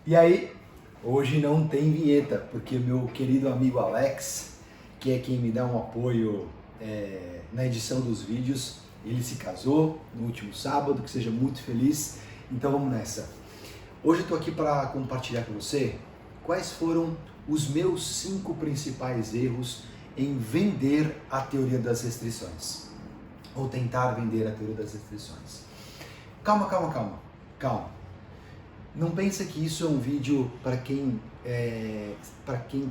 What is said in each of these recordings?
E aí, hoje não tem vinheta, porque meu querido amigo Alex, que é quem me dá um apoio na edição dos vídeos, ele se casou no último sábado, que seja muito feliz, então vamos nessa. Hoje eu estou aqui para compartilhar com você quais foram os meus 5 principais erros em vender a teoria das restrições, ou tentar vender a teoria das restrições. Calma. Não pensa que isso é um vídeo para quem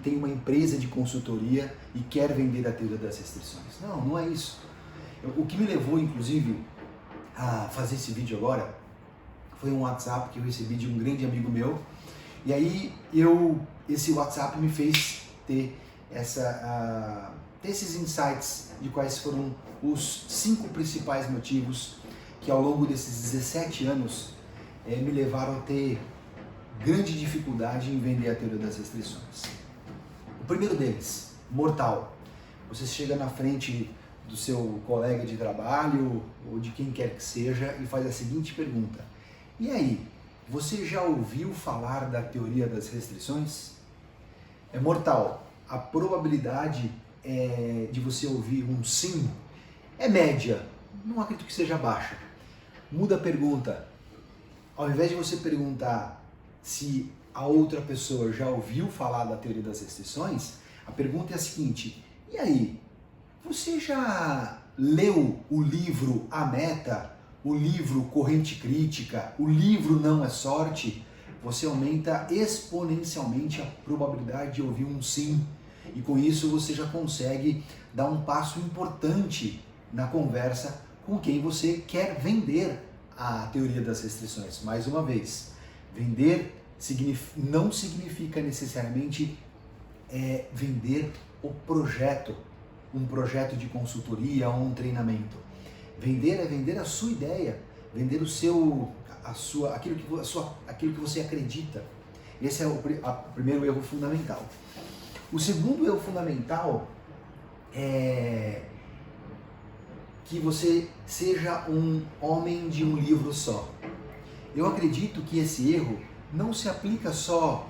tem uma empresa de consultoria e quer vender a teoria das restrições. Não é isso. O que me levou, inclusive, a fazer esse vídeo agora foi um WhatsApp que eu recebi de um grande amigo meu. E aí esse WhatsApp me fez ter esses insights de quais foram os 5 principais motivos que ao longo desses 17 anos me levaram a ter grande dificuldade em vender a teoria das restrições. O primeiro deles, mortal. Você chega na frente do seu colega de trabalho ou de quem quer que seja e faz a seguinte pergunta: e aí, você já ouviu falar da teoria das restrições? É mortal. A probabilidade de você ouvir um sim é média, não acredito que seja baixa. Muda a pergunta. Ao invés de você perguntar se a outra pessoa já ouviu falar da teoria das restrições, a pergunta é a seguinte: e aí, você já leu o livro A Meta, o livro Corrente Crítica, o livro Não é Sorte? Você aumenta exponencialmente a probabilidade de ouvir um sim, e com isso você já consegue dar um passo importante na conversa com quem você quer vender a teoria das restrições. Mais uma vez, vender não significa necessariamente vender o projeto, um projeto de consultoria ou um treinamento. Vender é vender a sua ideia, vender aquilo que você acredita. Esse é o primeiro erro fundamental. O segundo erro fundamental é que você seja um homem de um livro só. Eu acredito que esse erro não se aplica só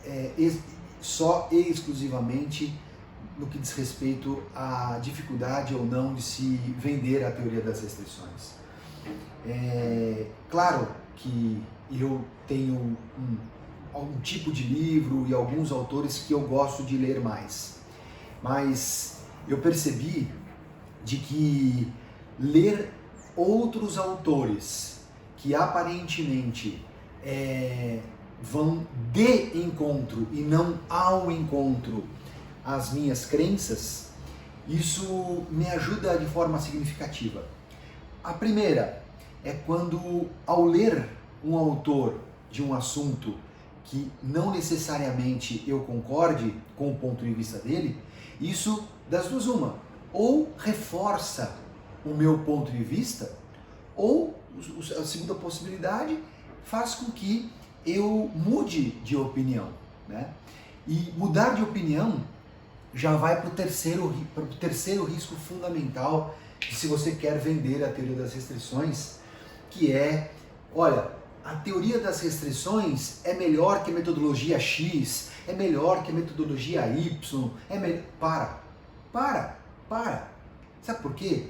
e exclusivamente no que diz respeito à dificuldade ou não de se vender a teoria das restrições. Claro que eu tenho algum tipo de livro e alguns autores que eu gosto de ler mais, mas eu percebi de que ler outros autores que aparentemente vão de encontro e não ao encontro às minhas crenças, isso me ajuda de forma significativa. A primeira é quando, ao ler um autor de um assunto que não necessariamente eu concorde com o ponto de vista dele, isso das duas uma, ou reforça o meu ponto de vista, ou a segunda possibilidade faz com que eu mude de opinião, né? E mudar de opinião já vai para o terceiro risco fundamental de se você quer vender a teoria das restrições, que é, olha, a teoria das restrições é melhor que a metodologia X, é melhor que a metodologia Y, é melhor... Para! Sabe por quê?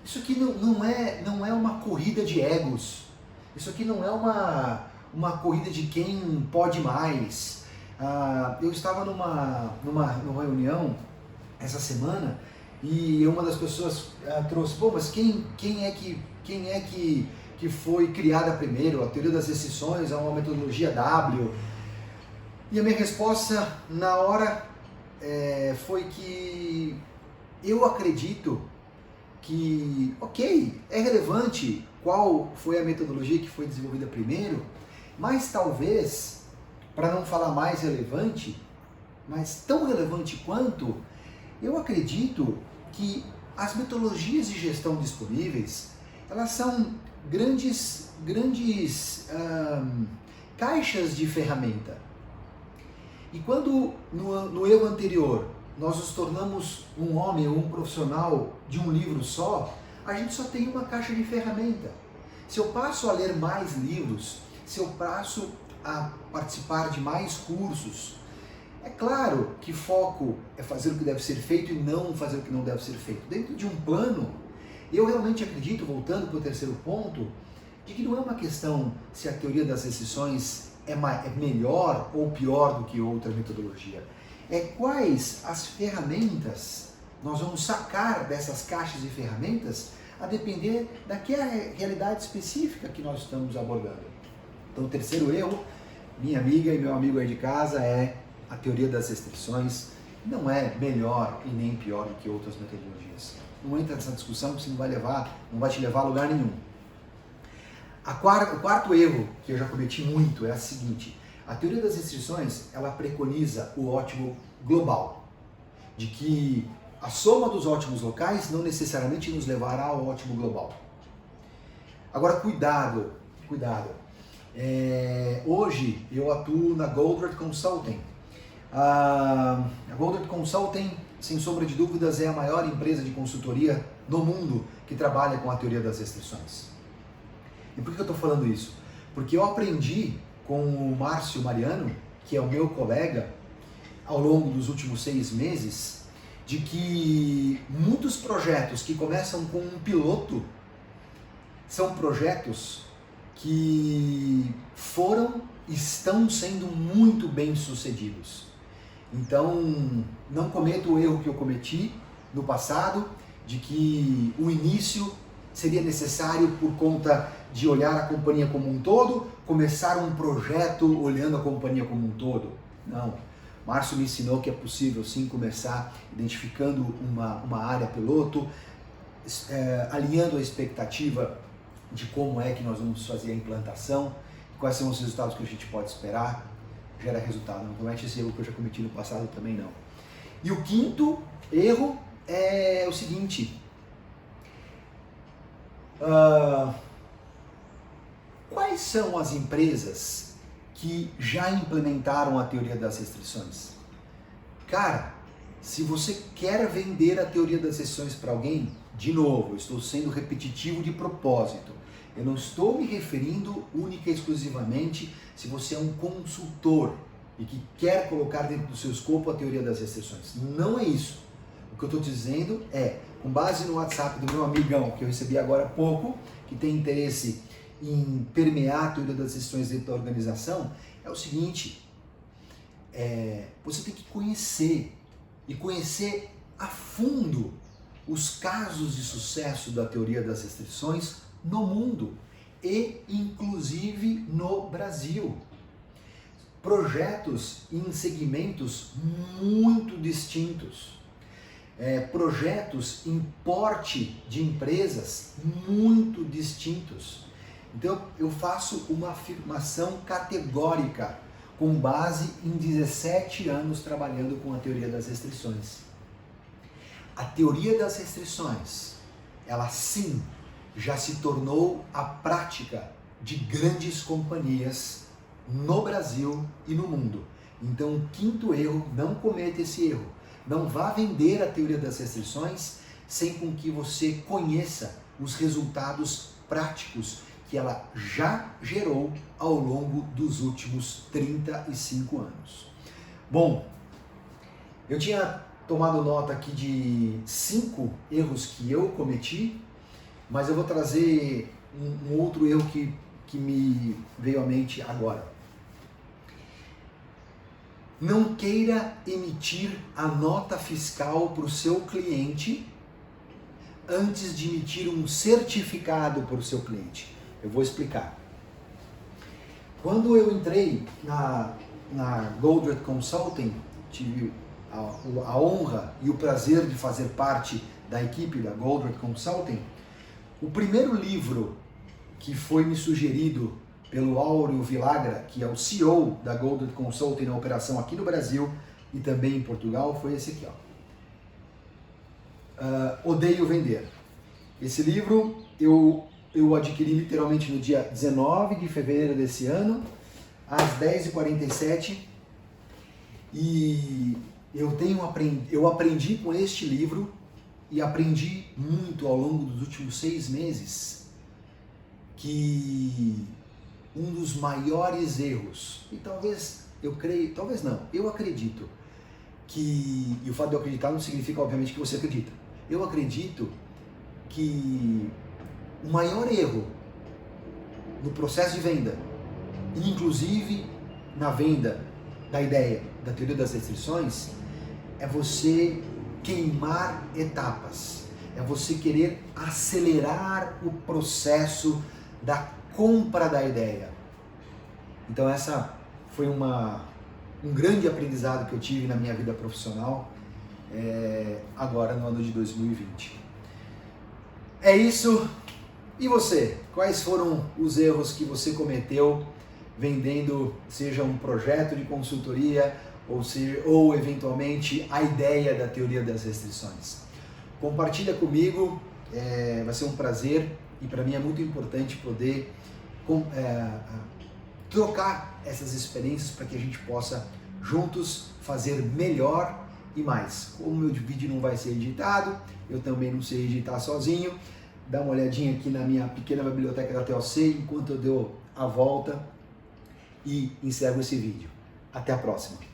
Isso aqui não é uma corrida de egos, isso aqui não é uma corrida de quem pode mais. Eu estava numa reunião essa semana e uma das pessoas trouxe: pô, mas quem é que foi criada primeiro? A teoria das restrições é uma metodologia W? E a minha resposta na hora foi que eu acredito que, ok, é relevante qual foi a metodologia que foi desenvolvida primeiro, mas talvez, para não falar mais relevante, mas tão relevante quanto, eu acredito que as metodologias de gestão disponíveis, elas são grandes caixas de ferramenta. E quando no erro anterior nós nos tornamos um homem ou um profissional de um livro só, a gente só tem uma caixa de ferramenta. Se eu passo a ler mais livros, se eu passo a participar de mais cursos. É claro que foco é fazer o que deve ser feito e não fazer o que não deve ser feito. Dentro de um plano, eu realmente acredito, voltando para o terceiro ponto, de que não é uma questão se a teoria das restrições é melhor ou pior do que outra metodologia. É quais as ferramentas nós vamos sacar dessas caixas de ferramentas a depender daquela realidade específica que nós estamos abordando. Então, o terceiro erro, minha amiga e meu amigo aí de casa, é a teoria das restrições não é melhor e nem pior do que outras metodologias. Não entra nessa discussão, que você não vai te levar a lugar nenhum. O quarto erro que eu já cometi muito é a seguinte: a teoria das restrições, ela preconiza o ótimo global, de que a soma dos ótimos locais não necessariamente nos levará ao ótimo global. Agora, cuidado. Hoje eu atuo na Goldratt Consulting. A Goldratt Consulting, sem sombra de dúvidas, é a maior empresa de consultoria no mundo que trabalha com a teoria das restrições. E por que eu estou falando isso? Porque eu aprendi com o Márcio Mariano, que é o meu colega, ao longo dos últimos 6 meses, de que muitos projetos que começam com um piloto são projetos que estão sendo muito bem sucedidos. Então, não cometa o erro que eu cometi no passado, de que o início seria necessário por conta de olhar a companhia como um todo, começar um projeto olhando a companhia como um todo. Não. Márcio me ensinou que é possível sim começar identificando uma área piloto, alinhando a expectativa de como é que nós vamos fazer a implantação, quais são os resultados que a gente pode esperar, gera resultado. Não comete esse erro que eu já cometi no passado também não. E o quinto erro é o seguinte: quais são as empresas que já implementaram a teoria das restrições? Cara, se você quer vender a teoria das restrições para alguém, de novo, eu estou sendo repetitivo de propósito. Eu não estou me referindo única e exclusivamente se você é um consultor e que quer colocar dentro do seu escopo a teoria das restrições. Não é isso. O que eu estou dizendo é, com base no WhatsApp do meu amigão, que eu recebi agora há pouco, que tem interesse em permear a teoria das restrições dentro da organização, é o seguinte: você tem que conhecer a fundo os casos de sucesso da teoria das restrições no mundo e inclusive no Brasil. Projetos em segmentos muito distintos, projetos em porte de empresas muito distintos. Então eu faço uma afirmação categórica com base em 17 anos trabalhando com a teoria das restrições. A teoria das restrições, ela sim já se tornou a prática de grandes companhias no Brasil e no mundo. Então, quinto erro, não cometa esse erro. Não vá vender a teoria das restrições sem com que você conheça os resultados práticos que ela já gerou ao longo dos últimos 35 anos. Bom, eu tinha tomado nota aqui de 5 erros que eu cometi, mas eu vou trazer um outro erro que me veio à mente agora. Não queira emitir a nota fiscal para o seu cliente antes de emitir um certificado para o seu cliente. Eu vou explicar. Quando eu entrei na Goldratt Consulting, tive a honra e o prazer de fazer parte da equipe da Goldratt Consulting. O primeiro livro que foi me sugerido pelo Áureo Vilagra, que é o CEO da Goldratt Consulting na operação aqui no Brasil e também em Portugal, foi esse aqui, Odeio Vender. Esse livro eu adquiri literalmente no dia 19 de fevereiro desse ano, às 10h47, e eu aprendi com este livro e aprendi muito ao longo dos últimos 6 meses que um dos maiores erros, e talvez eu creio, talvez não, eu acredito que, e o fato de eu acreditar não significa obviamente que você acredita, eu acredito que o maior erro no processo de venda, inclusive na venda da ideia da teoria das restrições, é você queimar etapas, é você querer acelerar o processo da compra da ideia. Então essa foi um grande aprendizado que eu tive na minha vida profissional, agora no ano de 2020. É isso. E você? Quais foram os erros que você cometeu vendendo, seja um projeto de consultoria ou eventualmente a ideia da teoria das restrições? Compartilha comigo, vai ser um prazer e para mim é muito importante poder trocar essas experiências para que a gente possa juntos fazer melhor e mais. Como o meu vídeo não vai ser editado, eu também não sei editar sozinho, dá uma olhadinha aqui na minha pequena biblioteca da TLC enquanto eu dou a volta e encerro esse vídeo. Até a próxima!